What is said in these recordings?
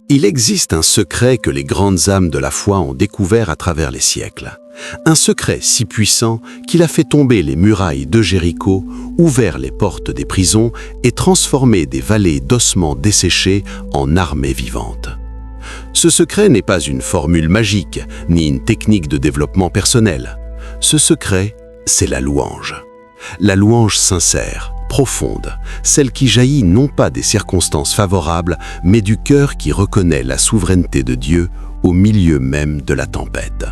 Il existe un secret que les grandes âmes de la foi ont découvert à travers les siècles. Un secret si puissant qu'il a fait tomber les murailles de Jéricho, ouvert les portes des prisons et transformé des vallées d'ossements desséchés en armées vivantes. Ce secret n'est pas une formule magique, ni une technique de développement personnel. Ce secret, c'est la louange. La louange sincère, profonde, celle qui jaillit non pas des circonstances favorables, mais du cœur qui reconnaît la souveraineté de Dieu au milieu même de la tempête.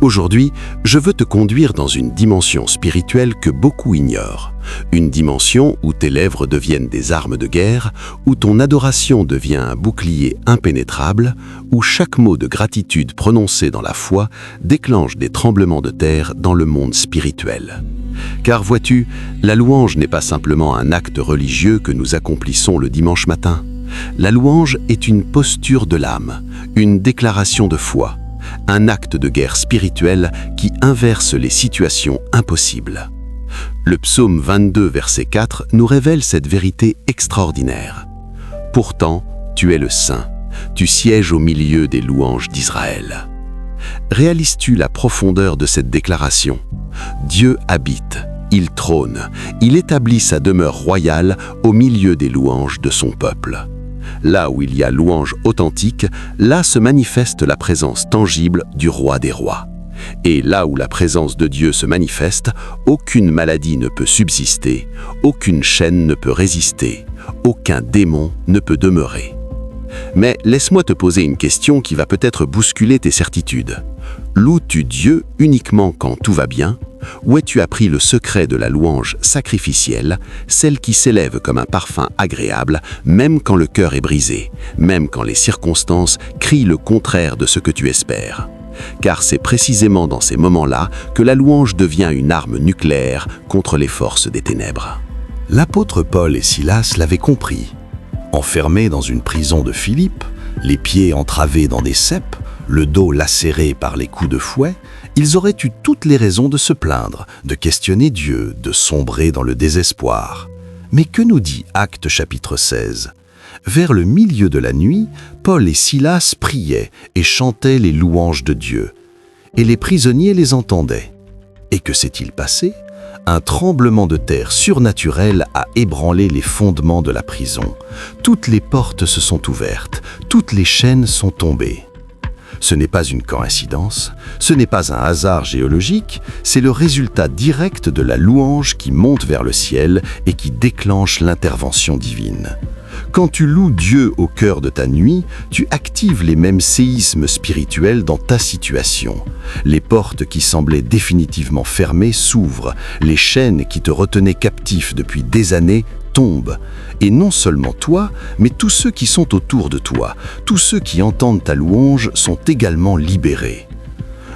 Aujourd'hui, je veux te conduire dans une dimension spirituelle que beaucoup ignorent. Une dimension où tes lèvres deviennent des armes de guerre, où ton adoration devient un bouclier impénétrable, où chaque mot de gratitude prononcé dans la foi déclenche des tremblements de terre dans le monde spirituel. Car vois-tu, la louange n'est pas simplement un acte religieux que nous accomplissons le dimanche matin. La louange est une posture de l'âme, une déclaration de foi, un acte de guerre spirituelle qui inverse les situations impossibles. Le psaume 22, verset 4, nous révèle cette vérité extraordinaire. « Pourtant, tu es le Saint, tu sièges au milieu des louanges d'Israël. » Réalises-tu la profondeur de cette déclaration? Dieu habite, il trône, il établit sa demeure royale au milieu des louanges de son peuple. Là où il y a louange authentique, là se manifeste la présence tangible du roi des rois. Et là où la présence de Dieu se manifeste, aucune maladie ne peut subsister, aucune chaîne ne peut résister, aucun démon ne peut demeurer. Mais laisse-moi te poser une question qui va peut-être bousculer tes certitudes. Loues-tu Dieu uniquement quand tout va bien? Ou as-tu appris le secret de la louange sacrificielle, celle qui s'élève comme un parfum agréable, même quand le cœur est brisé, même quand les circonstances crient le contraire de ce que tu espères? Car c'est précisément dans ces moments-là que la louange devient une arme nucléaire contre les forces des ténèbres. L'apôtre Paul et Silas l'avaient compris. Enfermés dans une prison de Philippe, les pieds entravés dans des ceps, le dos lacéré par les coups de fouet, ils auraient eu toutes les raisons de se plaindre, de questionner Dieu, de sombrer dans le désespoir. Mais que nous dit Actes chapitre 16 ? Vers le milieu de la nuit, Paul et Silas priaient et chantaient les louanges de Dieu. Et les prisonniers les entendaient. Et que s'est-il passé ? Un tremblement de terre surnaturel a ébranlé les fondements de la prison. Toutes les portes se sont ouvertes, toutes les chaînes sont tombées. Ce n'est pas une coïncidence, ce n'est pas un hasard géologique, c'est le résultat direct de la louange qui monte vers le ciel et qui déclenche l'intervention divine. Quand tu loues Dieu au cœur de ta nuit, tu actives les mêmes séismes spirituels dans ta situation. Les portes qui semblaient définitivement fermées s'ouvrent, les chaînes qui te retenaient captif depuis des années tombent. Et non seulement toi, mais tous ceux qui sont autour de toi, tous ceux qui entendent ta louange sont également libérés.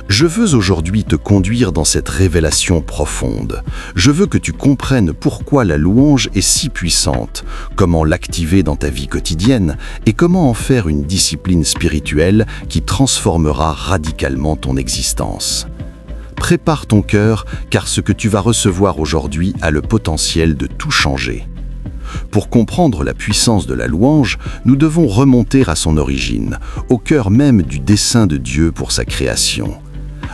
Je veux aujourd'hui te conduire dans cette révélation profonde. Je veux que tu comprennes pourquoi la louange est si puissante, comment l'activer dans ta vie quotidienne et comment en faire une discipline spirituelle qui transformera radicalement ton existence. Prépare ton cœur, car ce que tu vas recevoir aujourd'hui a le potentiel de tout changer. Pour comprendre la puissance de la louange, nous devons remonter à son origine, au cœur même du dessein de Dieu pour sa création.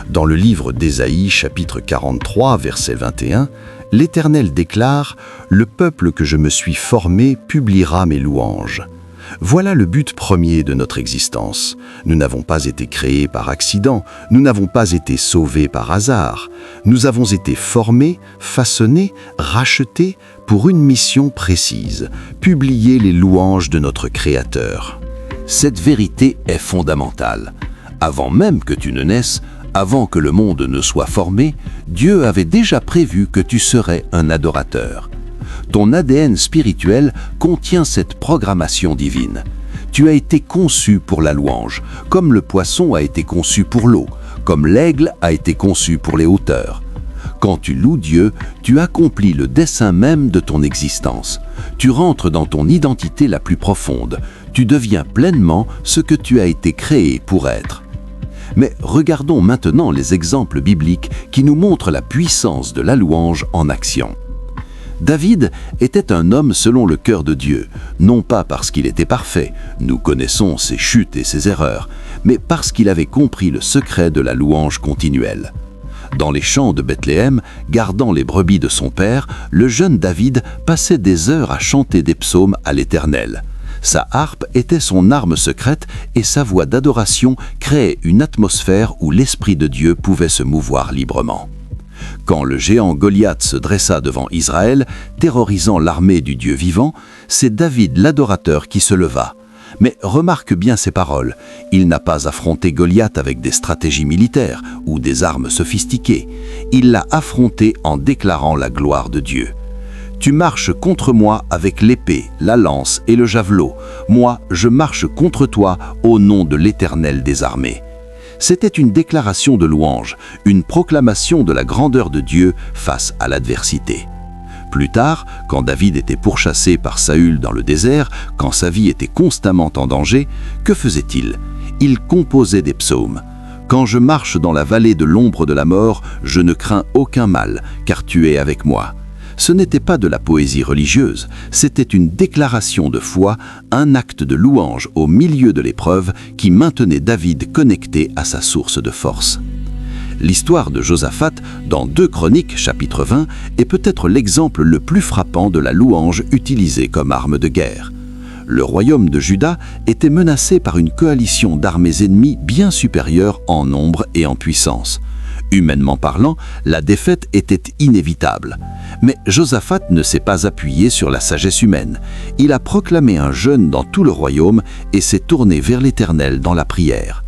Dans le livre d'Ésaïe, chapitre 43, verset 21, l'Éternel déclare « Le peuple que je me suis formé publiera mes louanges ». Voilà le but premier de notre existence. Nous n'avons pas été créés par accident, nous n'avons pas été sauvés par hasard. Nous avons été formés, façonnés, rachetés pour une mission précise, publier les louanges de notre Créateur. Cette vérité est fondamentale. Avant même que tu ne naisses, avant que le monde ne soit formé, Dieu avait déjà prévu que tu serais un adorateur. Ton ADN spirituel contient cette programmation divine. Tu as été conçu pour la louange, comme le poisson a été conçu pour l'eau, comme l'aigle a été conçu pour les hauteurs. Quand tu loues Dieu, tu accomplis le dessein même de ton existence. Tu rentres dans ton identité la plus profonde. Tu deviens pleinement ce que tu as été créé pour être. Mais regardons maintenant les exemples bibliques qui nous montrent la puissance de la louange en action. David était un homme selon le cœur de Dieu, non pas parce qu'il était parfait, nous connaissons ses chutes et ses erreurs, mais parce qu'il avait compris le secret de la louange continuelle. Dans les champs de Bethléem, gardant les brebis de son père, le jeune David passait des heures à chanter des psaumes à l'Éternel. Sa harpe était son arme secrète et sa voix d'adoration créait une atmosphère où l'Esprit de Dieu pouvait se mouvoir librement. Quand le géant Goliath se dressa devant Israël, terrorisant l'armée du Dieu vivant, c'est David l'adorateur qui se leva. Mais remarque bien ces paroles, il n'a pas affronté Goliath avec des stratégies militaires ou des armes sophistiquées. Il l'a affronté en déclarant la gloire de Dieu. « Tu marches contre moi avec l'épée, la lance et le javelot. Moi, je marche contre toi au nom de l'Éternel des armées. » C'était une déclaration de louange, une proclamation de la grandeur de Dieu face à l'adversité. Plus tard, quand David était pourchassé par Saül dans le désert, quand sa vie était constamment en danger, que faisait-il? Il composait des psaumes. « Quand je marche dans la vallée de l'ombre de la mort, je ne crains aucun mal, car tu es avec moi. » Ce n'était pas de la poésie religieuse, c'était une déclaration de foi, un acte de louange au milieu de l'épreuve qui maintenait David connecté à sa source de force. L'histoire de Josaphat, dans 2 Chroniques, chapitre 20, est peut-être l'exemple le plus frappant de la louange utilisée comme arme de guerre. Le royaume de Juda était menacé par une coalition d'armées ennemies bien supérieures en nombre et en puissance. Humainement parlant, la défaite était inévitable. Mais Josaphat ne s'est pas appuyé sur la sagesse humaine. Il a proclamé un jeûne dans tout le royaume et s'est tourné vers l'Éternel dans la prière.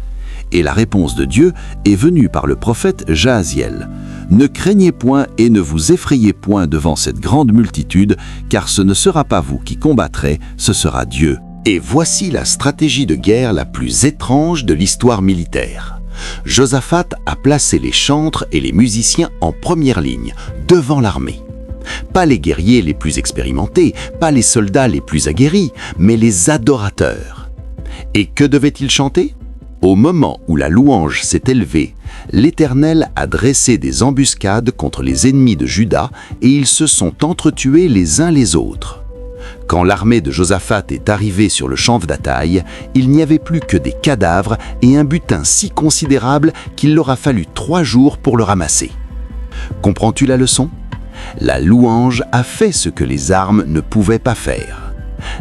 Et la réponse de Dieu est venue par le prophète Jahaziel. « Ne craignez point et ne vous effrayez point devant cette grande multitude, car ce ne sera pas vous qui combattrez, ce sera Dieu. » Et voici la stratégie de guerre la plus étrange de l'histoire militaire. Josaphat a placé les chantres et les musiciens en première ligne, devant l'armée. Pas les guerriers les plus expérimentés, pas les soldats les plus aguerris, mais les adorateurs. Et que devaient-ils chanter? Au moment où la louange s'est élevée, l'Éternel a dressé des embuscades contre les ennemis de Juda et ils se sont entretués les uns les autres. Quand l'armée de Josaphat est arrivée sur le champ de bataille, il n'y avait plus que des cadavres et un butin si considérable qu'il leur a fallu 3 jours pour le ramasser. Comprends-tu la leçon? La louange a fait ce que les armes ne pouvaient pas faire.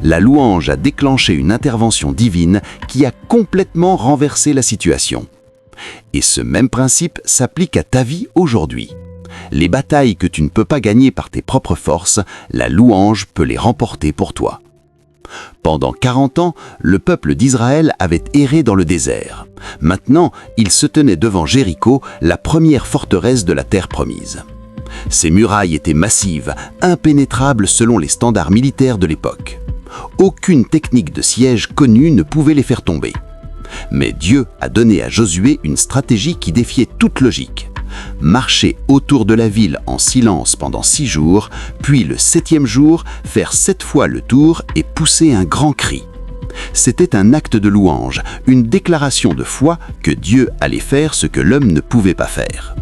La louange a déclenché une intervention divine qui a complètement renversé la situation. Et ce même principe s'applique à ta vie aujourd'hui. Les batailles que tu ne peux pas gagner par tes propres forces, la louange peut les remporter pour toi. Pendant 40 ans, le peuple d'Israël avait erré dans le désert. Maintenant, il se tenait devant Jéricho, la première forteresse de la terre promise. Ses murailles étaient massives, impénétrables selon les standards militaires de l'époque. Aucune technique de siège connue ne pouvait les faire tomber. Mais Dieu a donné à Josué une stratégie qui défiait toute logique. Marcher autour de la ville en silence pendant 6 jours, puis le 7e jour, faire 7 fois le tour et pousser un grand cri. C'était un acte de louange, une déclaration de foi que Dieu allait faire ce que l'homme ne pouvait pas faire.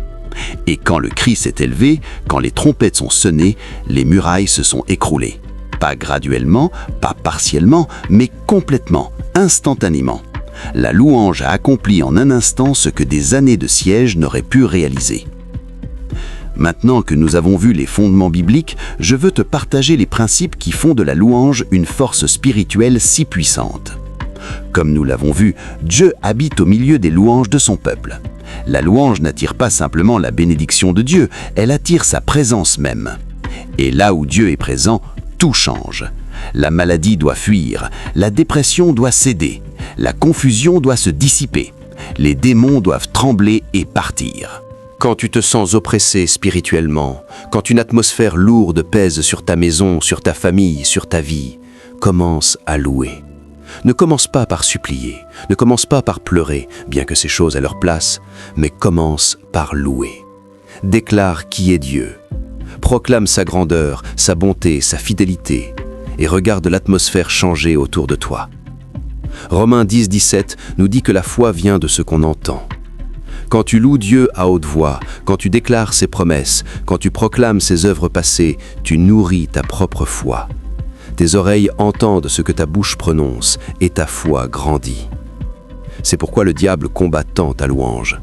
Et quand le cri s'est élevé, quand les trompettes sont sonnées, les murailles se sont écroulées. Pas graduellement, pas partiellement, mais complètement, instantanément. La louange a accompli en un instant ce que des années de siège n'auraient pu réaliser. Maintenant que nous avons vu les fondements bibliques, je veux te partager les principes qui font de la louange une force spirituelle si puissante. Comme nous l'avons vu, Dieu habite au milieu des louanges de son peuple. La louange n'attire pas simplement la bénédiction de Dieu, elle attire sa présence même. Et là où Dieu est présent, tout change. La maladie doit fuir, la dépression doit céder, la confusion doit se dissiper, les démons doivent trembler et partir. Quand tu te sens oppressé spirituellement, quand une atmosphère lourde pèse sur ta maison, sur ta famille, sur ta vie, commence à louer. Ne commence pas par supplier, ne commence pas par pleurer, bien que ces choses aient leur place, mais commence par louer. Déclare qui est Dieu. Proclame sa grandeur, sa bonté, sa fidélité, et regarde l'atmosphère changer autour de toi. Romains 10, 17 nous dit que la foi vient de ce qu'on entend. Quand tu loues Dieu à haute voix, quand tu déclares ses promesses, quand tu proclames ses œuvres passées, tu nourris ta propre foi. Tes oreilles entendent ce que ta bouche prononce et ta foi grandit. C'est pourquoi le diable combat tant ta louange.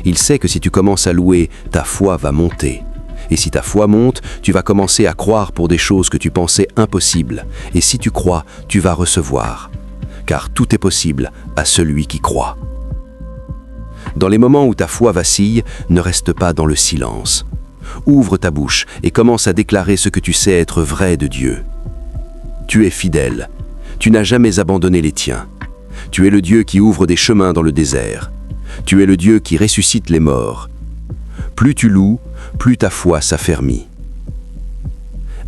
Il sait que si tu commences à louer, ta foi va monter. Et si ta foi monte, tu vas commencer à croire pour des choses que tu pensais impossibles. Et si tu crois, tu vas recevoir. Car tout est possible à celui qui croit. Dans les moments où ta foi vacille, ne reste pas dans le silence. Ouvre ta bouche et commence à déclarer ce que tu sais être vrai de Dieu. Tu es fidèle. Tu n'as jamais abandonné les tiens. Tu es le Dieu qui ouvre des chemins dans le désert. Tu es le Dieu qui ressuscite les morts. Plus tu loues, plus ta foi s'affermit.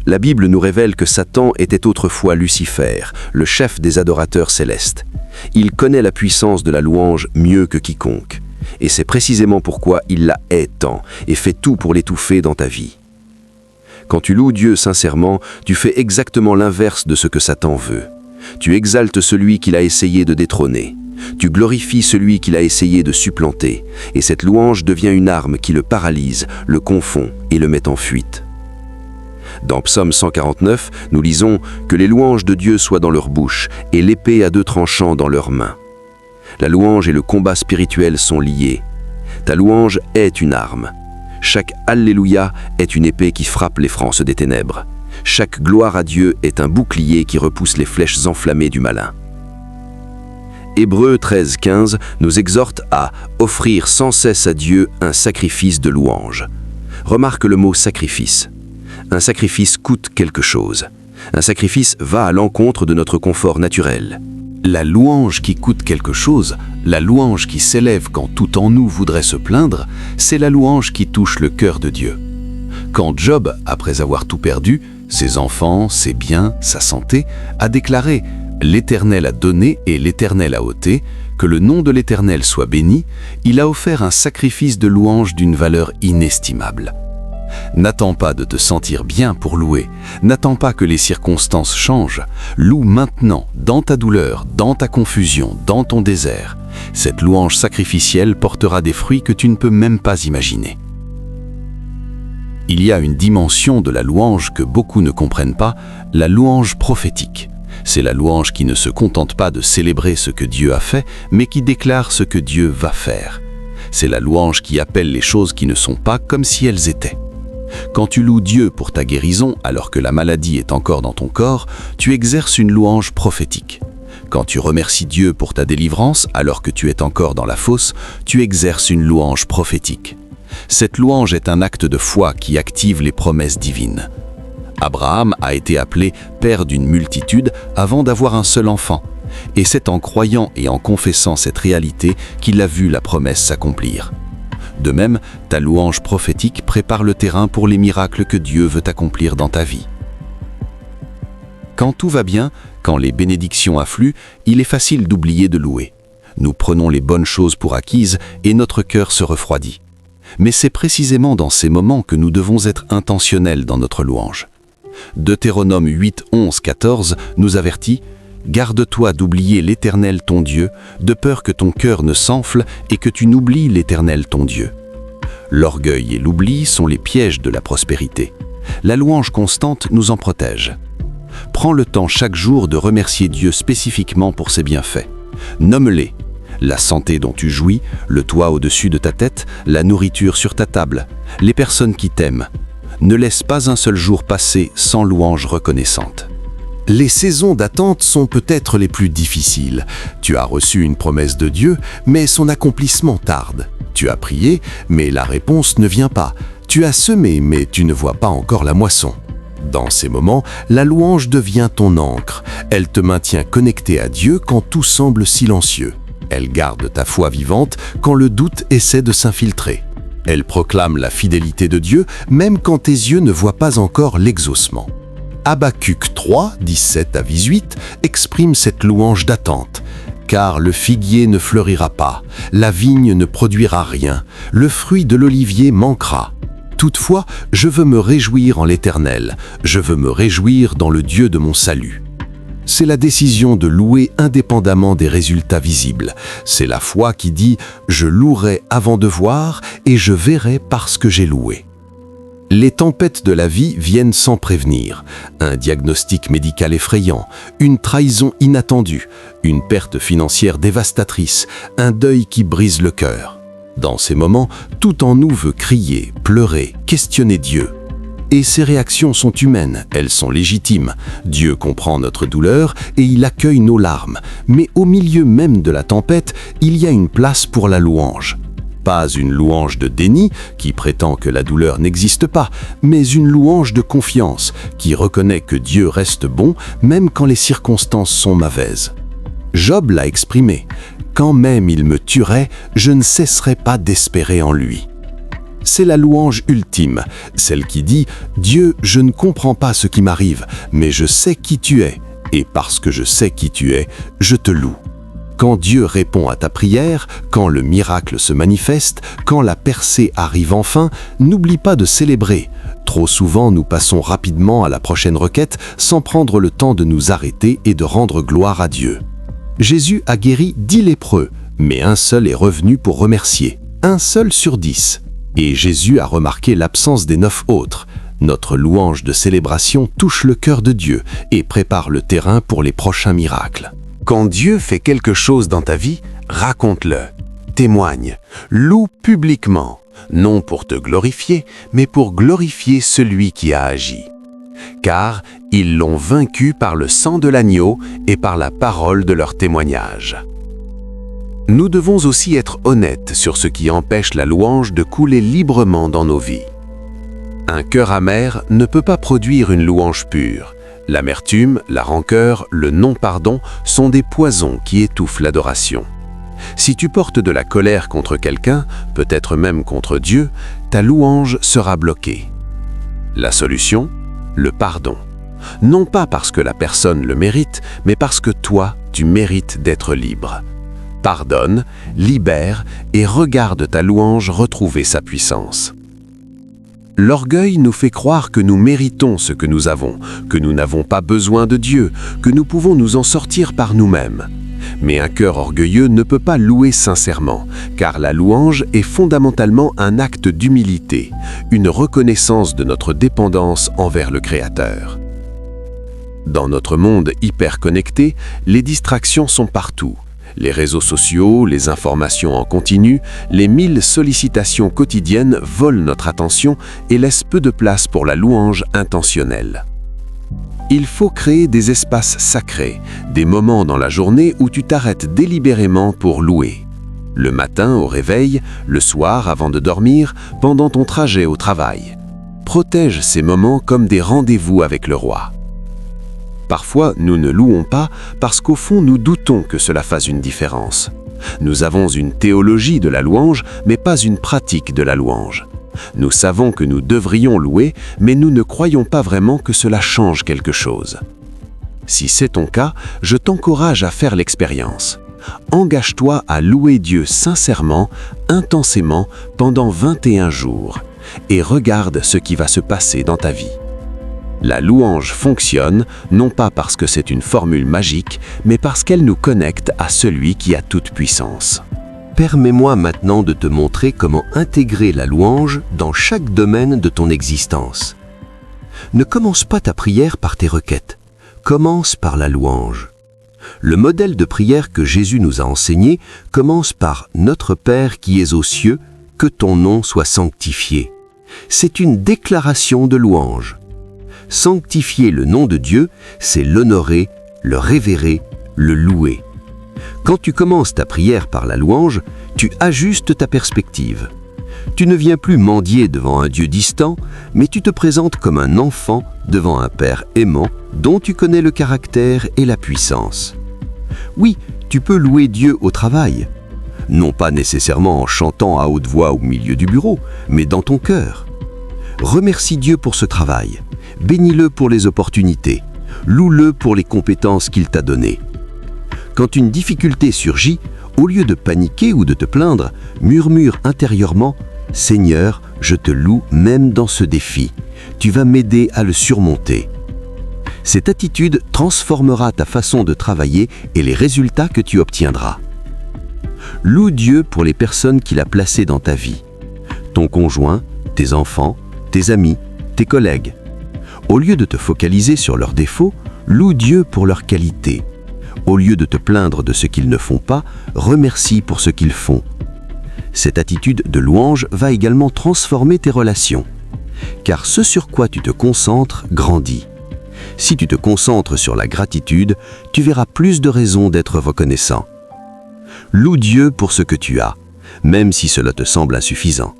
La Bible nous révèle que Satan était autrefois Lucifer, le chef des adorateurs célestes. Il connaît la puissance de la louange mieux que quiconque. Et c'est précisément pourquoi il la hait tant et fait tout pour l'étouffer dans ta vie. Quand tu loues Dieu sincèrement, tu fais exactement l'inverse de ce que Satan veut. Tu exaltes celui qu'il a essayé de détrôner. Tu glorifies celui qu'il a essayé de supplanter. Et cette louange devient une arme qui le paralyse, le confond et le met en fuite. Dans Psaume 149, nous lisons « Que les louanges de Dieu soient dans leur bouche et l'épée à 2 tranchants dans leurs mains ». La louange et le combat spirituel sont liés. Ta louange est une arme. Chaque Alléluia est une épée qui frappe les frances des ténèbres. Chaque gloire à Dieu est un bouclier qui repousse les flèches enflammées du malin. Hébreux 13:15 nous exhorte à offrir sans cesse à Dieu un sacrifice de louange. Remarque le mot sacrifice. Un sacrifice coûte quelque chose. Un sacrifice va à l'encontre de notre confort naturel. La louange qui coûte quelque chose, la louange qui s'élève quand tout en nous voudrait se plaindre, c'est la louange qui touche le cœur de Dieu. Quand Job, après avoir tout perdu, ses enfants, ses biens, sa santé, a déclaré « L'Éternel a donné et l'Éternel a ôté, que le nom de l'Éternel soit béni », il a offert un sacrifice de louange d'une valeur inestimable. N'attends pas de te sentir bien pour louer. N'attends pas que les circonstances changent. Loue maintenant, dans ta douleur, dans ta confusion, dans ton désert. Cette louange sacrificielle portera des fruits que tu ne peux même pas imaginer. Il y a une dimension de la louange que beaucoup ne comprennent pas, la louange prophétique. C'est la louange qui ne se contente pas de célébrer ce que Dieu a fait, mais qui déclare ce que Dieu va faire. C'est la louange qui appelle les choses qui ne sont pas comme si elles étaient. Quand tu loues Dieu pour ta guérison alors que la maladie est encore dans ton corps, tu exerces une louange prophétique. Quand tu remercies Dieu pour ta délivrance alors que tu es encore dans la fosse, tu exerces une louange prophétique. Cette louange est un acte de foi qui active les promesses divines. Abraham a été appelé père d'une multitude avant d'avoir un seul enfant. Et c'est en croyant et en confessant cette réalité qu'il a vu la promesse s'accomplir. De même, ta louange prophétique prépare le terrain pour les miracles que Dieu veut accomplir dans ta vie. Quand tout va bien, quand les bénédictions affluent, il est facile d'oublier de louer. Nous prenons les bonnes choses pour acquises et notre cœur se refroidit. Mais c'est précisément dans ces moments que nous devons être intentionnels dans notre louange. Deutéronome 8, 11, 14 nous avertit « Garde-toi d'oublier l'Éternel ton Dieu, de peur que ton cœur ne s'enfle et que tu n'oublies l'Éternel ton Dieu. » L'orgueil et l'oubli sont les pièges de la prospérité. La louange constante nous en protège. Prends le temps chaque jour de remercier Dieu spécifiquement pour ses bienfaits. Nomme-les. La santé dont tu jouis, le toit au-dessus de ta tête, la nourriture sur ta table, les personnes qui t'aiment. Ne laisse pas un seul jour passer sans louange reconnaissante. Les saisons d'attente sont peut-être les plus difficiles. Tu as reçu une promesse de Dieu, mais son accomplissement tarde. Tu as prié, mais la réponse ne vient pas. Tu as semé, mais tu ne vois pas encore la moisson. Dans ces moments, la louange devient ton ancre. Elle te maintient connecté à Dieu quand tout semble silencieux. Elle garde ta foi vivante quand le doute essaie de s'infiltrer. Elle proclame la fidélité de Dieu, même quand tes yeux ne voient pas encore l'exaucement. Habacuc 3, 17 à 18 exprime cette louange d'attente. « Car le figuier ne fleurira pas, la vigne ne produira rien, le fruit de l'olivier manquera. Toutefois, je veux me réjouir en l'Éternel, je veux me réjouir dans le Dieu de mon salut. » C'est la décision de louer indépendamment des résultats visibles. C'est la foi qui dit « Je louerai avant de voir et je verrai parce que j'ai loué ». Les tempêtes de la vie viennent sans prévenir. Un diagnostic médical effrayant, une trahison inattendue, une perte financière dévastatrice, un deuil qui brise le cœur. Dans ces moments, tout en nous veut crier, pleurer, questionner Dieu. Et ces réactions sont humaines, elles sont légitimes. Dieu comprend notre douleur et il accueille nos larmes. Mais au milieu même de la tempête, il y a une place pour la louange. Pas une louange de déni qui prétend que la douleur n'existe pas, mais une louange de confiance qui reconnaît que Dieu reste bon même quand les circonstances sont mauvaises. Job l'a exprimé. Quand même il me tuerait, je ne cesserai pas d'espérer en lui. C'est la louange ultime, celle qui dit « Dieu, je ne comprends pas ce qui m'arrive, mais je sais qui tu es, et parce que je sais qui tu es, je te loue. » Quand Dieu répond à ta prière, quand le miracle se manifeste, quand la percée arrive enfin, n'oublie pas de célébrer. Trop souvent, nous passons rapidement à la prochaine requête sans prendre le temps de nous arrêter et de rendre gloire à Dieu. Jésus a guéri 10 lépreux, mais un seul est revenu pour remercier. 1 seul sur 10. Et Jésus a remarqué l'absence des 9 autres. Notre louange de célébration touche le cœur de Dieu et prépare le terrain pour les prochains miracles. Quand Dieu fait quelque chose dans ta vie, raconte-le, témoigne, loue publiquement, non pour te glorifier, mais pour glorifier celui qui a agi. Car ils l'ont vaincu par le sang de l'agneau et par la parole de leur témoignage. Nous devons aussi être honnêtes sur ce qui empêche la louange de couler librement dans nos vies. Un cœur amer ne peut pas produire une louange pure. L'amertume, la rancœur, le non-pardon sont des poisons qui étouffent l'adoration. Si tu portes de la colère contre quelqu'un, peut-être même contre Dieu, ta louange sera bloquée. La solution ? Le pardon. Non pas parce que la personne le mérite, mais parce que toi, tu mérites d'être libre. Pardonne, libère et regarde ta louange retrouver sa puissance. L'orgueil nous fait croire que nous méritons ce que nous avons, que nous n'avons pas besoin de Dieu, que nous pouvons nous en sortir par nous-mêmes. Mais un cœur orgueilleux ne peut pas louer sincèrement, car la louange est fondamentalement un acte d'humilité, une reconnaissance de notre dépendance envers le Créateur. Dans notre monde hyper connecté, les distractions sont partout. Les réseaux sociaux, les informations en continu, les 1000 sollicitations quotidiennes volent notre attention et laissent peu de place pour la louange intentionnelle. Il faut créer des espaces sacrés, des moments dans la journée où tu t'arrêtes délibérément pour louer. Le matin au réveil, le soir avant de dormir, pendant ton trajet au travail. Protège ces moments comme des rendez-vous avec le roi. Parfois, nous ne louons pas parce qu'au fond, nous doutons que cela fasse une différence. Nous avons une théologie de la louange, mais pas une pratique de la louange. Nous savons que nous devrions louer, mais nous ne croyons pas vraiment que cela change quelque chose. Si c'est ton cas, je t'encourage à faire l'expérience. Engage-toi à louer Dieu sincèrement, intensément, pendant 21 jours, et regarde ce qui va se passer dans ta vie. La louange fonctionne, non pas parce que c'est une formule magique, mais parce qu'elle nous connecte à celui qui a toute puissance. Permets-moi maintenant de te montrer comment intégrer la louange dans chaque domaine de ton existence. Ne commence pas ta prière par tes requêtes, commence par la louange. Le modèle de prière que Jésus nous a enseigné commence par « Notre Père qui es aux cieux, que ton nom soit sanctifié ». C'est une déclaration de louange. Sanctifier le nom de Dieu, c'est l'honorer, le révérer, le louer. Quand tu commences ta prière par la louange, tu ajustes ta perspective. Tu ne viens plus mendier devant un Dieu distant, mais tu te présentes comme un enfant devant un Père aimant dont tu connais le caractère et la puissance. Oui, tu peux louer Dieu au travail. Non pas nécessairement en chantant à haute voix au milieu du bureau, mais dans ton cœur. Remercie Dieu pour ce travail. Bénis-le pour les opportunités. Loue-le pour les compétences qu'il t'a données. Quand une difficulté surgit, au lieu de paniquer ou de te plaindre, murmure intérieurement « Seigneur, je te loue même dans ce défi. Tu vas m'aider à le surmonter. » Cette attitude transformera ta façon de travailler et les résultats que tu obtiendras. Loue Dieu pour les personnes qu'il a placées dans ta vie. Ton conjoint, tes enfants, tes amis, tes collègues. Au lieu de te focaliser sur leurs défauts, loue Dieu pour leurs qualités. Au lieu de te plaindre de ce qu'ils ne font pas, remercie pour ce qu'ils font. Cette attitude de louange va également transformer tes relations. Car ce sur quoi tu te concentres grandit. Si tu te concentres sur la gratitude, tu verras plus de raisons d'être reconnaissant. Loue Dieu pour ce que tu as, même si cela te semble insuffisant.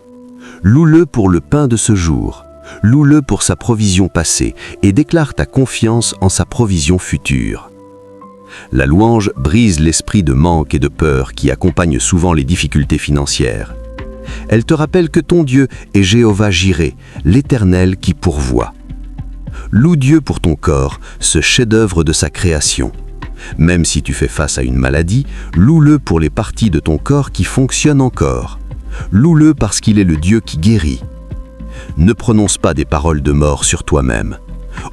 Loue-le pour le pain de ce jour. Loue-le pour sa provision passée et déclare ta confiance en sa provision future. La louange brise l'esprit de manque et de peur qui accompagne souvent les difficultés financières. Elle te rappelle que ton Dieu est Jéhovah Jireh, l'Éternel qui pourvoit. Loue Dieu pour ton corps, ce chef-d'œuvre de sa création. Même si tu fais face à une maladie, loue-le pour les parties de ton corps qui fonctionnent encore. Loue-le parce qu'il est le Dieu qui guérit. Ne prononce pas des paroles de mort sur toi-même.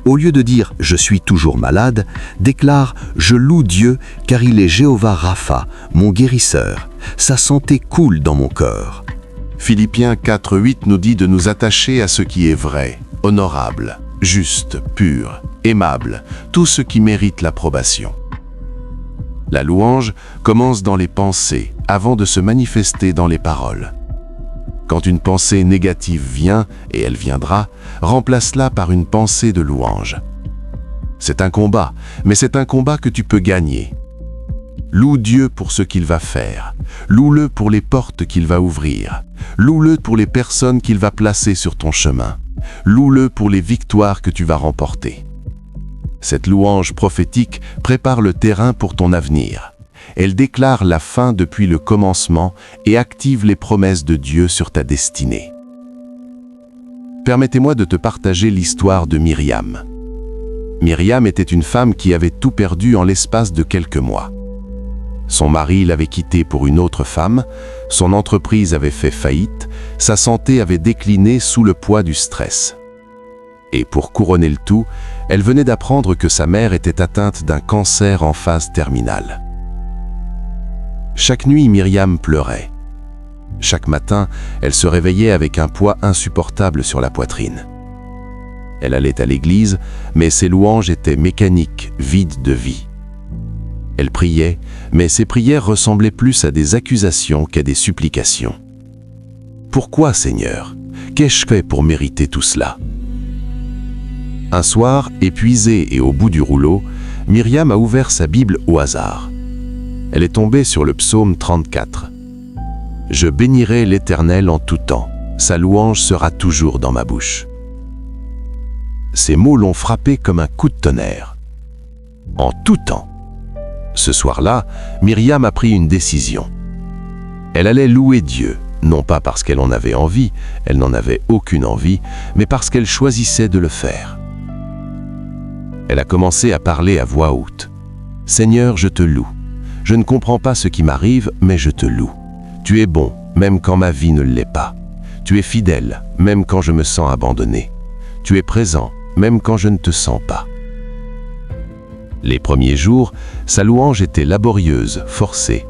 Au lieu de dire « je suis toujours malade », déclare « je loue Dieu car il est Jéhovah Rapha, mon guérisseur. Sa santé coule dans mon corps. » Philippiens 4:8 nous dit de nous attacher à ce qui est vrai, honorable, juste, pur, aimable, tout ce qui mérite l'approbation. La louange commence dans les pensées avant de se manifester dans les paroles. Quand une pensée négative vient, et elle viendra, remplace-la par une pensée de louange. C'est un combat, mais c'est un combat que tu peux gagner. Loue Dieu pour ce qu'il va faire. Loue-le pour les portes qu'il va ouvrir. Loue-le pour les personnes qu'il va placer sur ton chemin. Loue-le pour les victoires que tu vas remporter. Cette louange prophétique prépare le terrain pour ton avenir. Elle déclare la fin depuis le commencement et active les promesses de Dieu sur ta destinée. Permettez-moi de te partager l'histoire de Myriam. Myriam était une femme qui avait tout perdu en l'espace de quelques mois. Son mari l'avait quittée pour une autre femme, son entreprise avait fait faillite, sa santé avait décliné sous le poids du stress. Et pour couronner le tout, elle venait d'apprendre que sa mère était atteinte d'un cancer en phase terminale. Chaque nuit, Myriam pleurait. Chaque matin, elle se réveillait avec un poids insupportable sur la poitrine. Elle allait à l'église, mais ses louanges étaient mécaniques, vides de vie. Elle priait, mais ses prières ressemblaient plus à des accusations qu'à des supplications. Pourquoi, Seigneur? Qu'ai-je fait pour mériter tout cela? Un soir, épuisée et au bout du rouleau, Myriam a ouvert sa Bible au hasard. Elle est tombée sur le psaume 34. « Je bénirai l'Éternel en tout temps, sa louange sera toujours dans ma bouche. » Ces mots l'ont frappée comme un coup de tonnerre. En tout temps. Ce soir-là, Myriam a pris une décision. Elle allait louer Dieu, non pas parce qu'elle en avait envie, elle n'en avait aucune envie, mais parce qu'elle choisissait de le faire. Elle a commencé à parler à voix haute. « Seigneur, je te loue. Je ne comprends pas ce qui m'arrive, mais je te loue. Tu es bon, même quand ma vie ne l'est pas. Tu es fidèle, même quand je me sens abandonné. Tu es présent, même quand je ne te sens pas. » Les premiers jours, sa louange était laborieuse, forcée,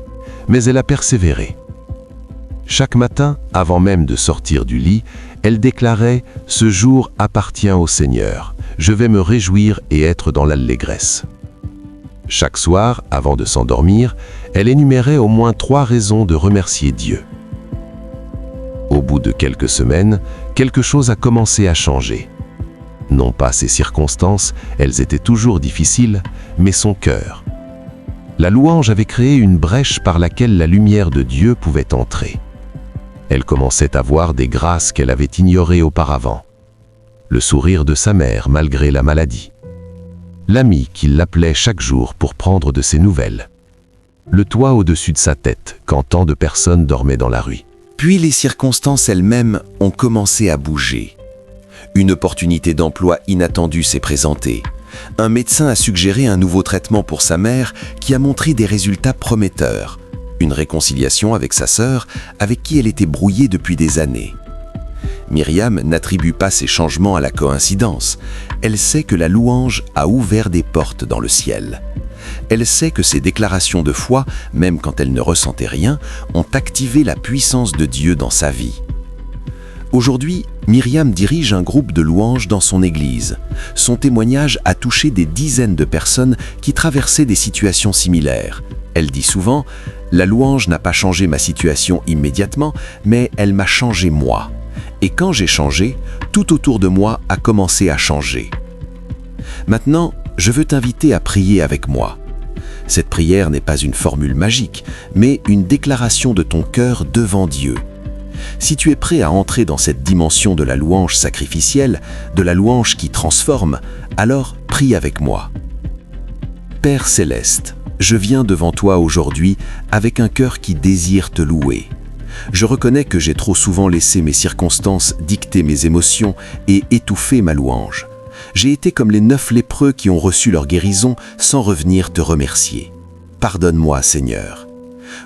mais elle a persévéré. Chaque matin, avant même de sortir du lit, elle déclarait « Ce jour appartient au Seigneur. Je vais me réjouir et être dans l'allégresse. » Chaque soir, avant de s'endormir, elle énumérait au moins 3 raisons de remercier Dieu. Au bout de quelques semaines, quelque chose a commencé à changer. Non pas ses circonstances, elles étaient toujours difficiles, mais son cœur. La louange avait créé une brèche par laquelle la lumière de Dieu pouvait entrer. Elle commençait à voir des grâces qu'elle avait ignorées auparavant. Le sourire de sa mère malgré la maladie. L'ami qui l'appelait chaque jour pour prendre de ses nouvelles. Le toit au-dessus de sa tête quand tant de personnes dormaient dans la rue. Puis les circonstances elles-mêmes ont commencé à bouger. Une opportunité d'emploi inattendue s'est présentée. Un médecin a suggéré un nouveau traitement pour sa mère qui a montré des résultats prometteurs. Une réconciliation avec sa sœur, avec qui elle était brouillée depuis des années. Myriam n'attribue pas ces changements à la coïncidence. Elle sait que la louange a ouvert des portes dans le ciel. Elle sait que ses déclarations de foi, même quand elle ne ressentait rien, ont activé la puissance de Dieu dans sa vie. Aujourd'hui, Myriam dirige un groupe de louanges dans son église. Son témoignage a touché des dizaines de personnes qui traversaient des situations similaires. Elle dit souvent « La louange n'a pas changé ma situation immédiatement, mais elle m'a changé moi. Et quand j'ai changé, tout autour de moi a commencé à changer. » Maintenant, je veux t'inviter à prier avec moi. Cette prière n'est pas une formule magique, mais une déclaration de ton cœur devant Dieu. Si tu es prêt à entrer dans cette dimension de la louange sacrificielle, de la louange qui transforme, alors prie avec moi. Père céleste, je viens devant toi aujourd'hui avec un cœur qui désire te louer. Je reconnais que j'ai trop souvent laissé mes circonstances dicter mes émotions et étouffer ma louange. J'ai été comme les 9 lépreux qui ont reçu leur guérison sans revenir te remercier. Pardonne-moi, Seigneur.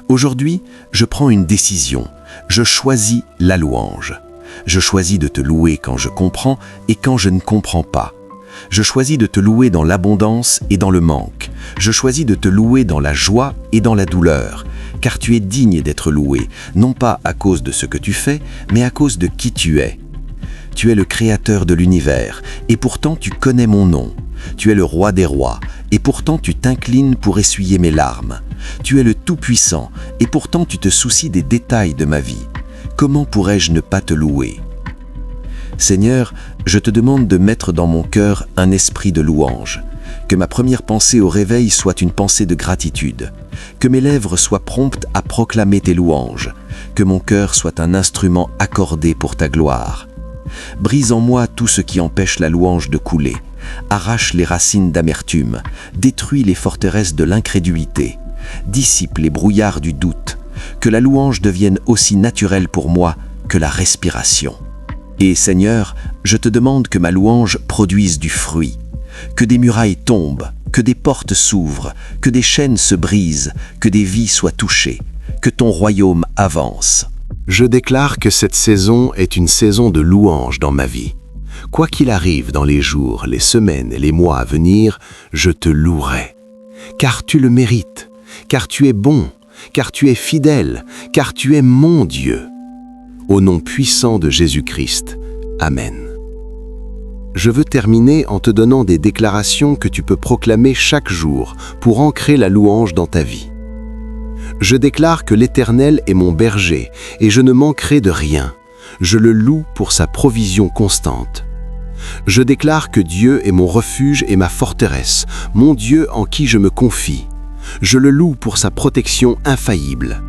Aujourd'hui, je prends une décision. Je choisis la louange. Je choisis de te louer quand je comprends et quand je ne comprends pas. Je choisis de te louer dans l'abondance et dans le manque. Je choisis de te louer dans la joie et dans la douleur, car tu es digne d'être loué, non pas à cause de ce que tu fais, mais à cause de qui tu es. Tu es le créateur de l'univers, et pourtant tu connais mon nom. Tu es le roi des rois, et pourtant tu t'inclines pour essuyer mes larmes. Tu es le Tout-Puissant, et pourtant tu te soucies des détails de ma vie. Comment pourrais-je ne pas te louer ? Seigneur, je te demande de mettre dans mon cœur un esprit de louange. Que ma première pensée au réveil soit une pensée de gratitude. Que mes lèvres soient promptes à proclamer tes louanges. Que mon cœur soit un instrument accordé pour ta gloire. Brise en moi tout ce qui empêche la louange de couler. Arrache les racines d'amertume. Détruis les forteresses de l'incrédulité. Dissipe les brouillards du doute. Que la louange devienne aussi naturelle pour moi que la respiration. Et Seigneur, je te demande que ma louange produise du fruit. Que des murailles tombent, que des portes s'ouvrent, que des chaînes se brisent, que des vies soient touchées, que ton royaume avance. Je déclare que cette saison est une saison de louange dans ma vie. Quoi qu'il arrive dans les jours, les semaines et les mois à venir, je te louerai. Car tu le mérites, car tu es bon, car tu es fidèle, car tu es mon Dieu. Au nom puissant de Jésus-Christ. Amen. Je veux terminer en te donnant des déclarations que tu peux proclamer chaque jour pour ancrer la louange dans ta vie. Je déclare que l'Éternel est mon berger et je ne manquerai de rien. Je le loue pour sa provision constante. Je déclare que Dieu est mon refuge et ma forteresse, mon Dieu en qui je me confie. Je le loue pour sa protection infaillible.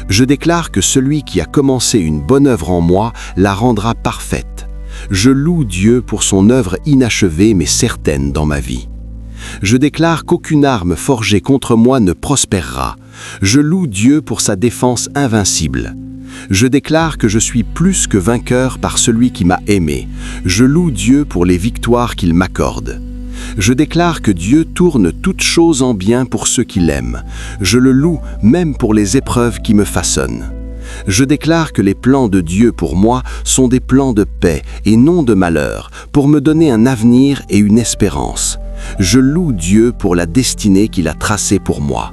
Je déclare que celui qui a commencé une bonne œuvre en moi la rendra parfaite. Je loue Dieu pour son œuvre inachevée mais certaine dans ma vie. Je déclare qu'aucune arme forgée contre moi ne prospérera. Je loue Dieu pour sa défense invincible. Je déclare que je suis plus que vainqueur par celui qui m'a aimé. Je loue Dieu pour les victoires qu'il m'accorde. Je déclare que Dieu tourne toutes choses en bien pour ceux qui l'aiment. Je le loue même pour les épreuves qui me façonnent. Je déclare que les plans de Dieu pour moi sont des plans de paix et non de malheur, pour me donner un avenir et une espérance. Je loue Dieu pour la destinée qu'il a tracée pour moi.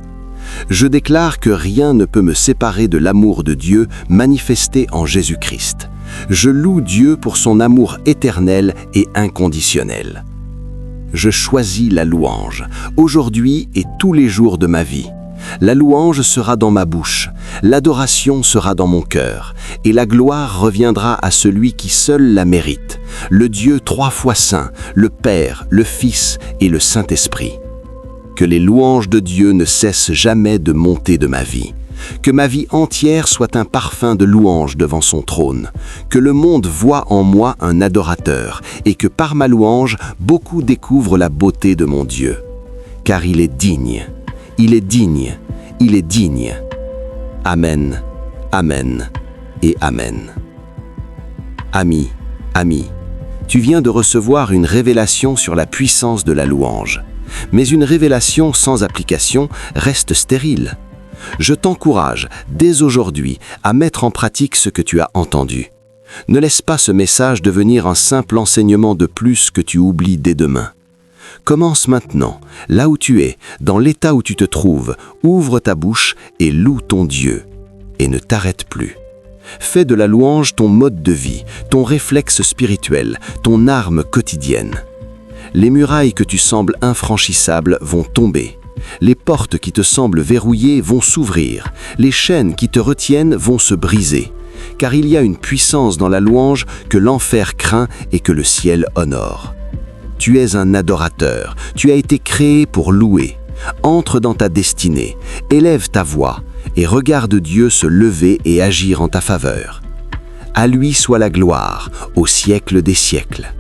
Je déclare que rien ne peut me séparer de l'amour de Dieu manifesté en Jésus-Christ. Je loue Dieu pour son amour éternel et inconditionnel. Je choisis la louange, aujourd'hui et tous les jours de ma vie. La louange sera dans ma bouche, l'adoration sera dans mon cœur, et la gloire reviendra à celui qui seul la mérite, le Dieu 3 fois saint, le Père, le Fils et le Saint-Esprit. Que les louanges de Dieu ne cessent jamais de monter de ma vie. Que ma vie entière soit un parfum de louange devant son trône. Que le monde voie en moi un adorateur et que par ma louange, beaucoup découvrent la beauté de mon Dieu. Car il est digne, il est digne, il est digne. Amen, amen et amen. Ami, tu viens de recevoir une révélation sur la puissance de la louange. Mais une révélation sans application reste stérile. Je t'encourage dès aujourd'hui à mettre en pratique ce que tu as entendu. Ne laisse pas ce message devenir un simple enseignement de plus que tu oublies dès demain. Commence maintenant, là où tu es, dans l'état où tu te trouves, ouvre ta bouche et loue ton Dieu. Et ne t'arrête plus. Fais de la louange ton mode de vie, ton réflexe spirituel, ton arme quotidienne. Les murailles que tu sembles infranchissables vont tomber. Les portes qui te semblent verrouillées vont s'ouvrir. Les chaînes qui te retiennent vont se briser. Car il y a une puissance dans la louange que l'enfer craint et que le ciel honore. Tu es un adorateur, tu as été créé pour louer. Entre dans ta destinée, élève ta voix et regarde Dieu se lever et agir en ta faveur. À lui soit la gloire, au siècle des siècles.